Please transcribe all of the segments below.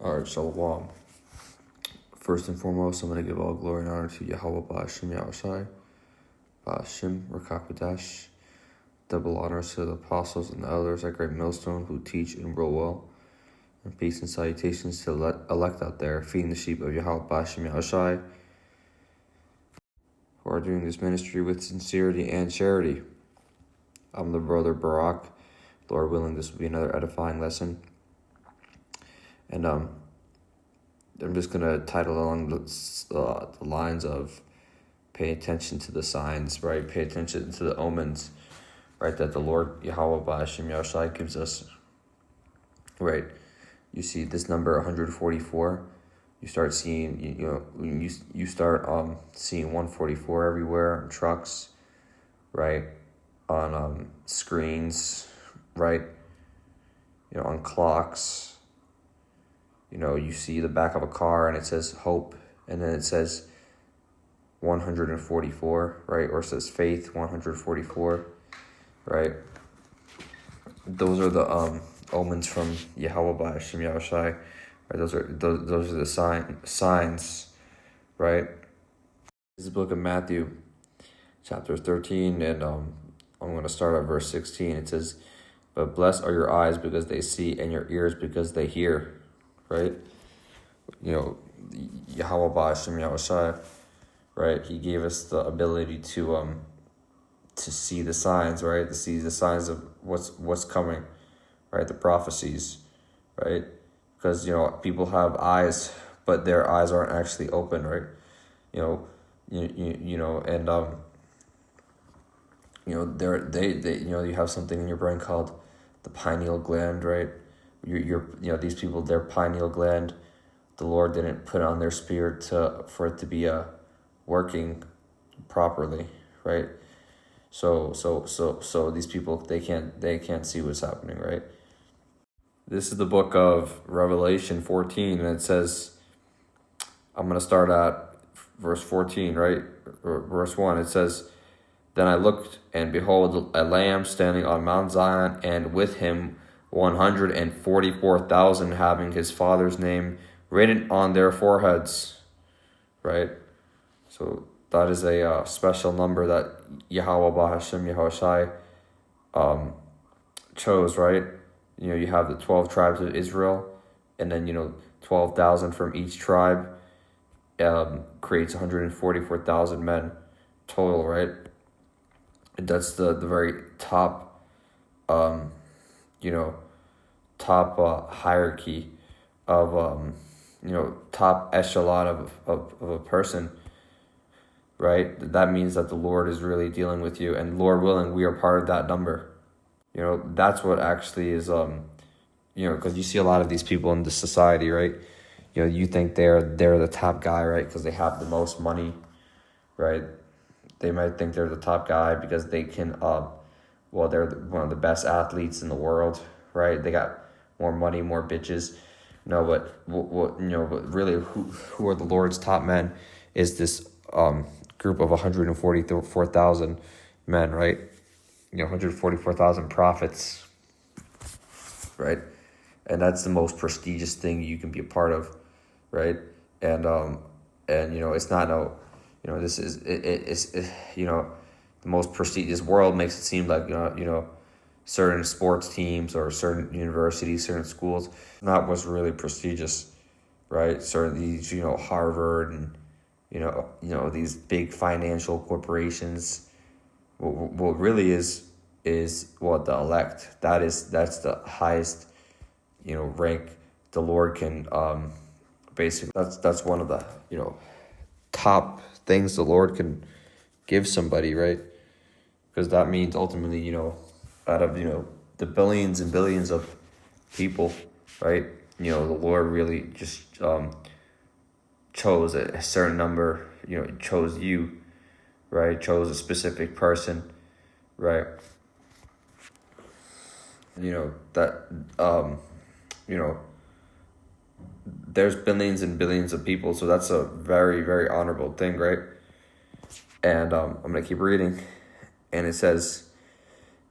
All right, Shalom. First and foremost, I'm going to give all glory and honor to Yahweh Ba'Hashem Yahushai, Ba'Hashem Rakakwadash. Double honors to the apostles and the elders at Great Millstone who teach and rule well. And peace and salutations to the elect out there, feeding the sheep of Yahweh Ba'Hashem Yahushai, who are doing this ministry with sincerity and charity. I'm the brother Barak. Lord willing, this will be another edifying lesson. And I'm just going to title along the lines of pay attention to the signs, right? Pay attention to the omens, right? That the Lord Yahweh Ba'Hashem Yahushai gives us, right? You see this number 144. You start seeing, you start seeing 144 everywhere on trucks, right? On screens, right? On clocks. You see the back of a car and it says hope, and then it says 144, right? Or it says faith 144, right? Those are the omens from Yahweh Ba'Hashem Yahushai, right? Those are the signs, right? This is the book of Matthew, chapter 13, and I'm going to start at verse 16. It says, "But blessed are your eyes because they see, and your ears because they hear." Right? Yahweh Ba'Hashem Yahushai, right? He gave us the ability to see the signs, right? To see the signs of what's coming, right? The prophecies, right? Because people have eyes, but their eyes aren't actually open, right? You have something in your brain called the pineal gland, right? These people, their pineal gland, the Lord didn't put on their spirit for it to be working properly, right? So these people, they can't see what's happening, right? This is the book of Revelation 14, and it says, I'm going to start at verse 14, right? Or verse 1. It says, "Then I looked, and behold, a Lamb standing on Mount Zion, and with him 144,000 having his Father's name written on their foreheads," right? So that is a special number that Yahweh Ba'Hashem Yahushai chose, right? You have the 12 tribes of Israel, and then 12,000 from each tribe creates 144,000 men total, right? And that's the very top top hierarchy of top echelon of a person, right? That means that the Lord is really dealing with you, and Lord willing, we are part of that number. That's what actually is because you see a lot of these people in the society, right? You think they're the top guy, right? Because they have the most money, right? They might think they're the top guy because they can they're one of the best athletes in the world, right? They got more money, more bitches. But really, who are the Lord's top men? Is this group of 144,000 men, right? 144,000 prophets, right? And that's the most prestigious thing you can be a part of, right? And it's not this is it's the most prestigious. World makes it seem like certain sports teams or certain universities, certain schools, not what's really prestigious, right? Certain these Harvard and these big financial corporations. What really is what the elect. That's the highest rank the Lord can basically. That's one of the top things the Lord can give somebody, right? Because that means ultimately out of the billions and billions of people, right? The Lord really just chose a certain number. Chose you, right? Chose a specific person, right? There's billions and billions of people, so that's a very, very honorable thing, right? And I'm gonna keep reading, and it says,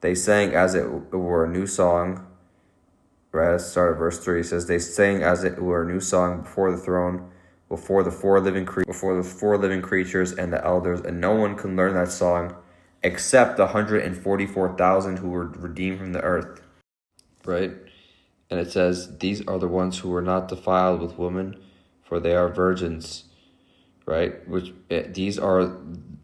"They sang as it were a new song, right? Let's start at verse 3. It says, they sang as it were a new song before the throne, before the four living creatures and the elders, and no one can learn that song except the 144,000 who were redeemed from the earth, right? And it says, these are the ones who were not defiled with women, for they are virgins, right? These are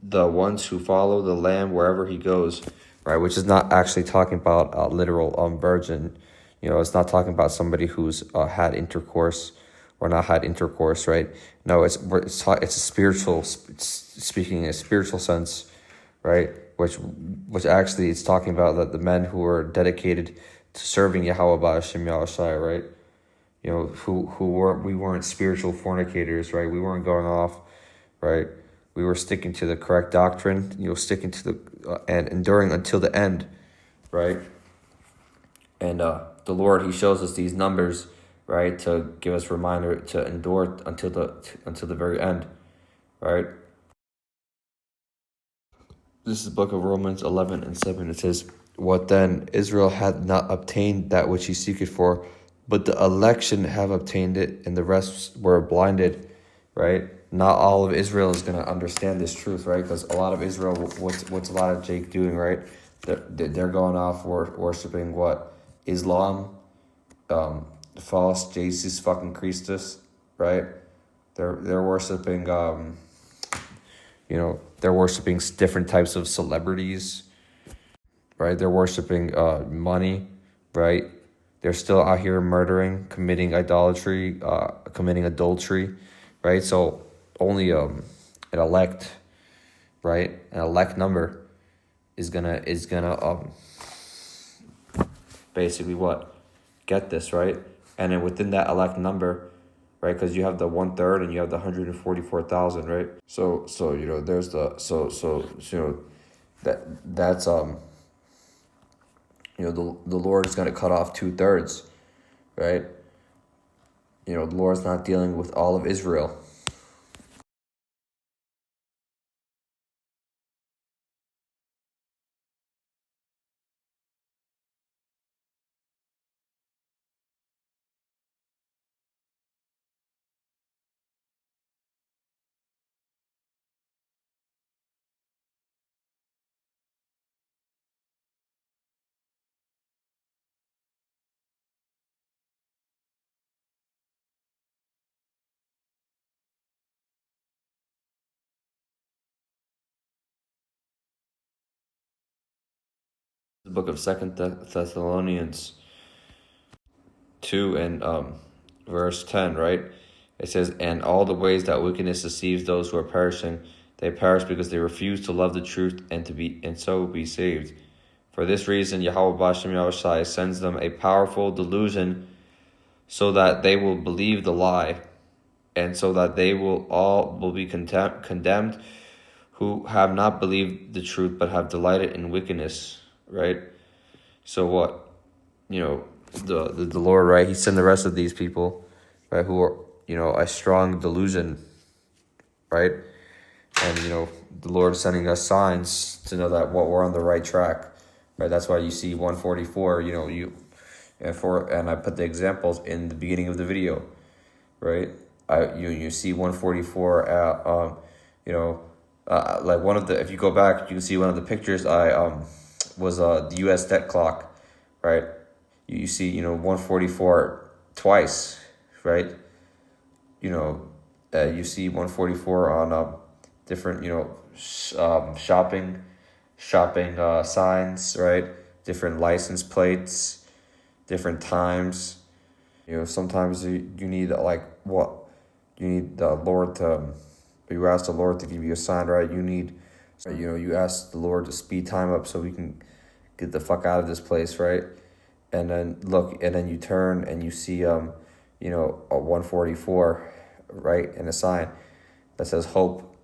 the ones who follow the Lamb wherever he goes, right? Which is not actually talking about a literal virgin. It's not talking about somebody who's had intercourse or not had intercourse, right? No, it's a spiritual, speaking in a spiritual sense, right? Which actually it's talking about that the men who are dedicated to serving Yahweh B'Hashem Yahushai, right? We weren't spiritual fornicators, right? We weren't going off, right? We were sticking to the correct doctrine, sticking to the and enduring until the end, right? And the Lord, he shows us these numbers, right, to give us a reminder to endure until the very end, right? This is the book of Romans 11:7. It says, what then? Israel hath not obtained that which he seeketh for, but the election have obtained it, and the rest were blinded, right? Not all of Israel is going to understand this truth, right? Because a lot of Israel, what's a lot of Jake doing, right? They're going off worshiping what? Islam, false Jesus fucking Christus, right? They're worshiping, they're worshiping different types of celebrities, right? They're worshiping money, right? They're still out here murdering, committing idolatry, committing adultery, right? So only an elect, right? An elect number is gonna basically what? Get this, right? And then within that elect number, right? Because you have the 1/3 and you have the 144,000, right? So there's that's the Lord is going to cut off 2/3, right? The Lord's not dealing with all of Israel. The book of Second Thessalonians 2 and verse 10, right? It says, and all the ways that wickedness deceives those who are perishing, they perish because they refuse to love the truth and so be saved. For this reason, Yahweh B'Hashem Yahushai sends them a powerful delusion so that they will believe the lie, and so that they will be condemned who have not believed the truth but have delighted in wickedness, right? So what? The Lord, right? He sent the rest of these people, right, who are, a strong delusion, right? And, the Lord is sending us signs to know that we're on the right track, right? That's why you see 144, and I put the examples in the beginning of the video, right? You see 144, like one of the, if you go back, you can see one of the pictures was the U.S. debt clock, right? You see, 144 twice, right? You see 144 on different, shopping signs, right? Different license plates, different times. Sometimes you need you need the Lord you ask the Lord to give you a sign, right? You ask the Lord to speed time up so we can get the fuck out of this place, right? And then you turn and you see, a 144, right? And a sign that says hope,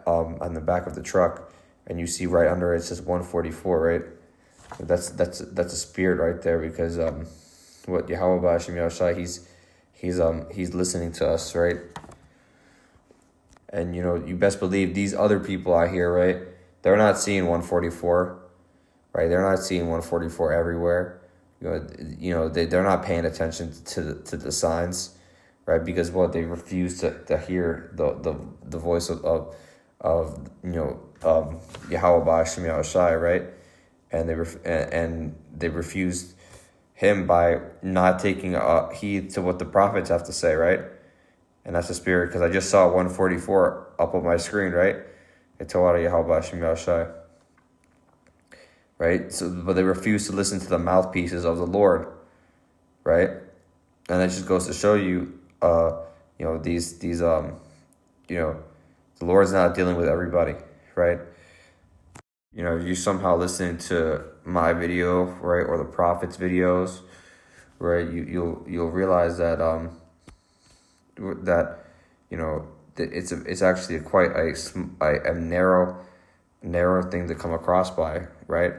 on the back of the truck. And you see right under it says 144, right? That's a spirit right there, because, what Yahweh B'Hashem Yahushai, he's listening to us, right? And, you best believe these other people out here, right? They're not seeing 144, right? They're not seeing 144 everywhere. they're not paying attention to the signs, right? Because they refuse to hear the voice of Yahweh Ba'ashem Yahushai, right? And they refused him by not taking heed to what the prophets have to say, right? And that's the spirit, because I just saw 144 up on my screen, right? Etawara Yahweh Ba'ashem Yahushai. Right? So, but they refuse to listen to the mouthpieces of the Lord, right? And that just goes to show you, the Lord's not dealing with everybody, right? If you somehow listening to my video, right, or the prophet's videos, right, you'll realize that it's actually quite a narrow thing to come across by, right?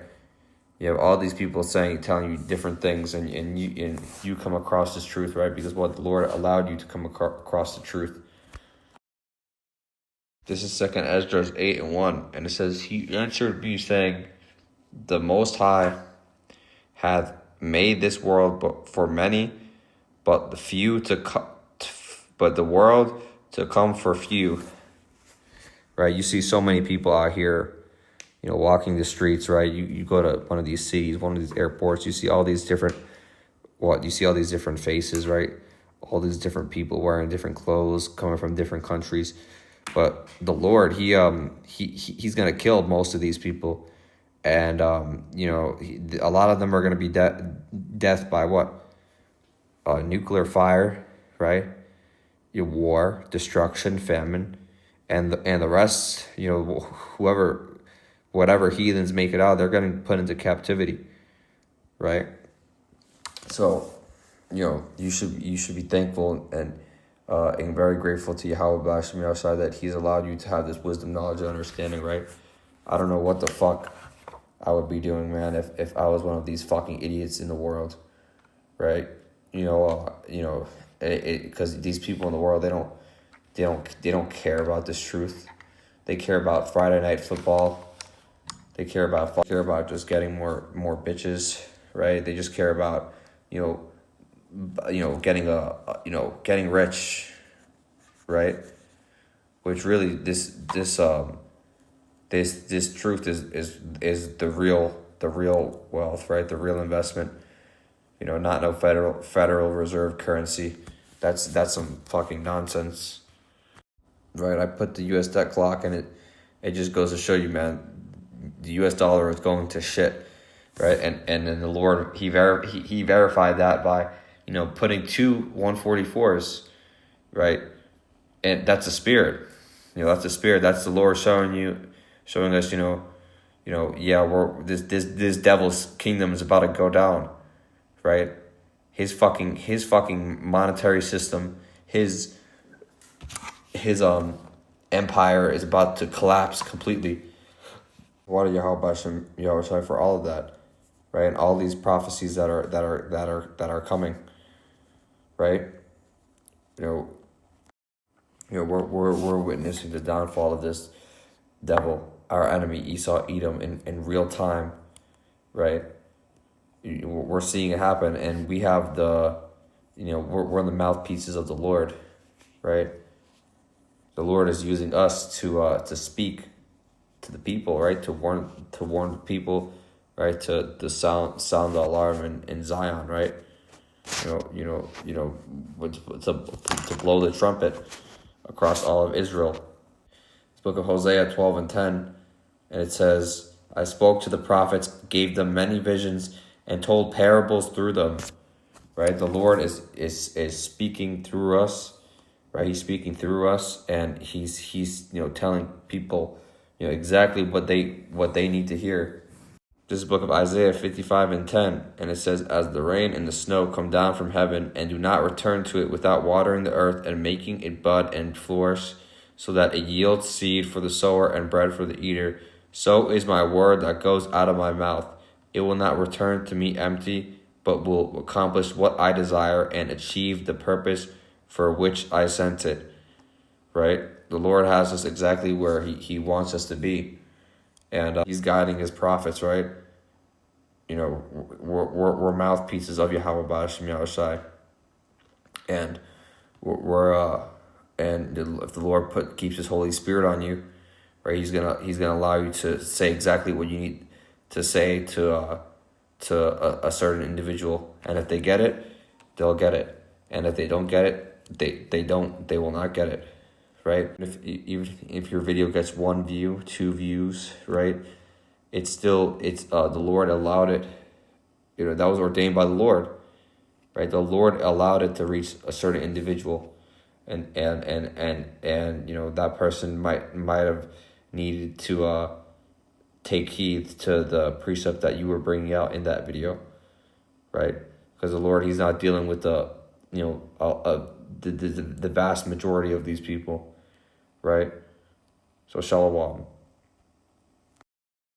You have all these people telling you different things, and you come across this truth, right? Because the Lord allowed you to come across the truth. This is 2 Esdras 8:1, and it says, "He answered me, saying, The Most High hath made this world but for many, but the world to come for few." Right? You see so many people out here, walking the streets, right? You go to one of these cities, one of these airports, you see all these different faces, right? All these different people wearing different clothes, coming from different countries. But the Lord, he's going to kill most of these people. And, a lot of them are going to be death by what? Nuclear fire, right? War, destruction, famine, and the rest, whatever heathens make it out, they're getting put into captivity, right? So, you should be thankful and very grateful to Yahweh Ba'ashem Yahushai that He's allowed you to have this wisdom, knowledge, and understanding, right? I don't know what the fuck I would be doing, man, if I was one of these fucking idiots in the world, right? Because these people in the world, they don't care about this truth. They care about Friday night football. They care about just getting more bitches, right? They just care about getting rich, right? Which really this truth is the real wealth, right? The real investment. Not no Federal Reserve currency. That's some fucking nonsense, right? I put the U.S. debt clock, and it just goes to show you, man, the U.S. dollar is going to shit, right? And then the Lord, he verified that by putting 2 144s, right? And that's the spirit, that's the spirit. That's the Lord showing us, this devil's kingdom is about to go down, right? His fucking monetary system, his empire is about to collapse completely. What are Yahweh Ba'ashem Yahushai for all of that, right? And all these prophecies that are coming, right? We're witnessing the downfall of this devil, our enemy Esau Edom, in real time, right? We're seeing it happen, and we have we're the mouthpieces of the Lord, right? The Lord is using us to speak to the people, right? To warn people, right? To sound the alarm in Zion, right? To blow the trumpet across all of Israel. It's book of Hosea 12:10, and it says, "I spoke to the prophets, gave them many visions, and told parables through them." Right? The Lord is speaking through us, right? He's speaking through us, and he's telling people exactly what they need to hear. This is the book of Isaiah 55:10, and it says, "As the rain and the snow come down from heaven, and do not return to it without watering the earth and making it bud and flourish, so that it yields seed for the sower and bread for the eater, so is my word that goes out of my mouth. It will not return to me empty, but will accomplish what I desire and achieve the purpose for which I sent it." Right? The Lord has us exactly where he wants us to be. And he's guiding his prophets, right? we're mouthpieces of Yahweh B'Hashem Yahushai, and we're and if the Lord keeps His Holy Spirit on you, right, He's gonna allow you to say exactly what you need to say to a certain individual, and if they get it, they'll get it, and if they don't get it, they will not get it, right? Even if your video gets 1 view, 2 views, right, it's the Lord allowed it. That was ordained by the Lord, right? The Lord allowed it to reach a certain individual, and that person might have needed to take heed to the precept that you were bringing out in that video, right? Because the Lord, He's not dealing with the vast majority of these people, right? So shalom.